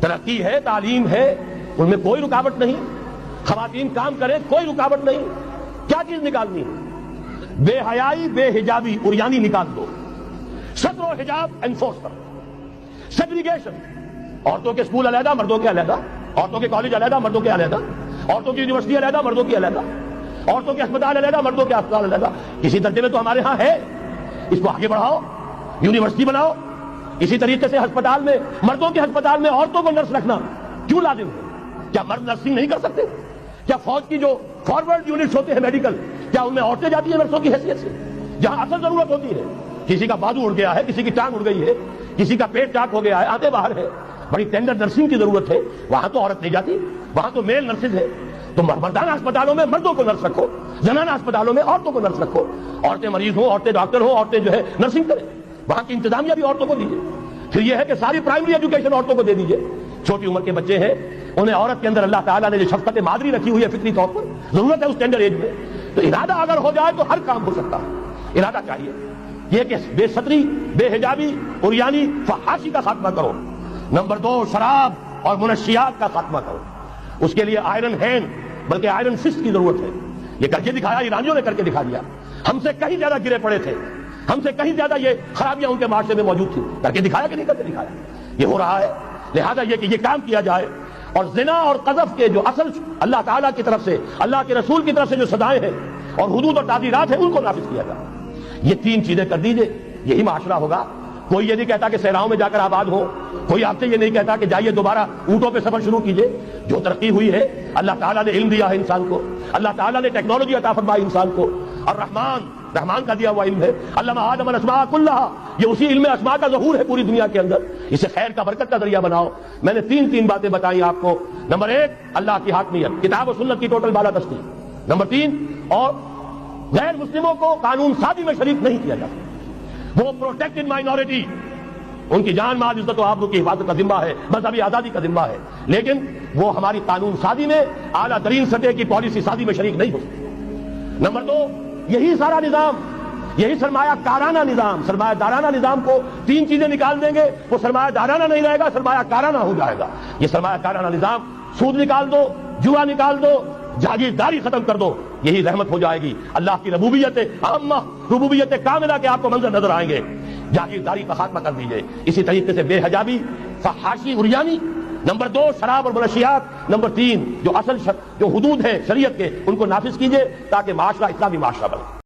ترقی ہے، تعلیم ہے، ان میں کوئی رکاوٹ نہیں، خواتین کام کریں کوئی رکاوٹ نہیں، کیا چیز نکالنی ہے؟ بے حیائی، بے حجابی، عریانی نکال دو، ستر و حجاب انفورس کرو، سیگریگیشن، عورتوں کے اسکول علیحدہ، مردوں کے علیحدہ، عورتوں کے کالج علیحدہ، مردوں کے علیحدہ، عورتوں کی یونیورسٹی علیحدہ، مردوں کی علیحدہ، عورتوں کے اسپتال علیحدہ، مردوں کے اسپتال علیحدہ۔ کسی درجے میں تو ہمارے ہاں ہے، اس کو آگے بڑھاؤ، یونیورسٹی بناؤ۔ اسی طریقے سے ہسپتال میں، مردوں کے ہسپتال میں عورتوں کو نرس رکھنا کیوں لازم ہے؟ کیا مرد نرسنگ نہیں کر سکتے؟ کیا فوج کی جو فارورڈ یونٹس ہوتے ہیں میڈیکل، کیا ان میں عورتیں جاتی ہیں نرسوں کی حیثیت سے؟ جہاں اصل ضرورت ہوتی ہے، کسی کا بازو اڑ گیا ہے، کسی کی ٹانگ اڑ گئی ہے، کسی کا پیٹ چاک ہو گیا ہے، آتے باہر ہے، بڑی ٹینڈر نرسنگ کی ضرورت ہے، وہاں تو عورت نہیں جاتی، وہاں تو میل نرسز ہے۔ تو مردانہ اسپتالوں میں مردوں کو نرس رکھو، زنانہ اسپتالوں میں عورتوں کو نرس رکھو، عورتیں مریض ہوں، عورتیں ڈاکٹر ہوں، عورتیں جو ہے نرسنگ کریں، وہاں کی انتظامیہ بھی عورتوں کو دیجیے۔ پھر یہ ہے کہ ساری پرائمری ایجوکیشن عورتوں کو دے دیجیے۔ چھوٹی عمر کے بچے ہیں، انہیں عورت کے اندر اللہ تعالیٰ نے جو شفقت مادری رکھی ہوئی ہے فطری طور پر، ضرورت ہے اس ٹینڈر ایج میں، تو ارادہ اگر ہو جائے تو ہر کام ہو سکتا ہے۔ ارادہ چاہیے یہ کہ بے ستری، بے حجابی، عریانی، فحاشی کا خاتمہ کرو۔ نمبر 2، شراب اور منشیات کا خاتمہ کرو۔ اس کے لیے آئرن ہینڈ بلکہ آئرن فسٹ کی ضرورت ہے۔ یہ کر کے دکھایا، ایرانیوں نے کر کے دکھا دیا، ہم سے کہیں زیادہ گرے پڑے تھے، ہم سے کہیں زیادہ یہ خرابیاں ان کے معاشرے میں موجود تھی، کر کے دکھایا کہ نہیں کر کے دکھایا؟ یہ ہو رہا ہے۔ لہذا یہ کہ یہ کام کیا جائے، اور زنا اور قذف کے جو اصل اللہ تعالیٰ کی طرف سے، اللہ کے رسول کی طرف سے جو سزائیں ہیں اور حدود اور تعزیرات ہیں، ان کو نافذ کیا جائے۔ یہ 3 چیزیں کر دیجئے، یہی معاشرہ ہوگا۔ کوئی یہ نہیں کہتا کہ صحراؤں میں جا کر آباد ہو، کوئی آپ سے یہ نہیں کہتا کہ جائیے دوبارہ اونٹوں پہ سفر شروع کیجئے۔ جو ترقی ہوئی ہے، اللہ تعالیٰ نے علم دیا ہے انسان کو، اللہ تعالیٰ نے ٹیکنالوجی عطا فرمائی انسان کو، اور رحمان کا دیا ہوا علم ہے، علم آدم الاسماء کلھا، یہ اسی علم اسماء کا ظہور ہے پوری دنیا کے اندر۔ اسے خیر کا، برکت کا ذریعہ بناؤ۔ میں نے 3 باتیں بتائی آپ کو۔ نمبر 1، اللہ کی حاکمیت، کتاب و سنت کی ٹوٹل بالادستی۔ نمبر 3، اور غیر مسلموں کو قانون سازی میں شریک نہیں کیا جاتا، وہ پروٹیکٹڈ مائنورٹی، ان کی جان مال عزت و آبرو کی حفاظت کا ذمہ ہے، مذہبی آزادی کا ذمہ ہے، لیکن وہ ہماری قانون سازی میں، اعلیٰ ترین سطح کی پالیسی سازی میں شریک نہیں ہو سکتے۔ نمبر 2، یہی سارا نظام، یہی سرمایہ کارانہ نظام، سرمایہ دارانہ نظام کو 3 چیزیں نکال دیں گے، وہ سرمایہ دارانہ نہیں رہے گا، سرمایہ کارانہ ہو جائے گا۔ یہ سرمایہ کارانہ نظام، سود نکال دو، جوا نکال دو، جاگیرداری ختم کر دو، یہی رحمت ہو جائے گی۔ اللہ کی ربوبیت عامہ، ربوبیت کاملہ کے آپ کو منظر نظر آئیں گے۔ جاگیرداری کا خاتمہ کر دیجئے۔ اسی طریقے سے بے حجابی، فحاشی، عریانی۔ نمبر 2، شراب اور منشیات۔ نمبر 3، جو اصل جو حدود ہیں شریعت کے، ان کو نافذ کیجئے تاکہ معاشرہ اسلامی معاشرہ بنے۔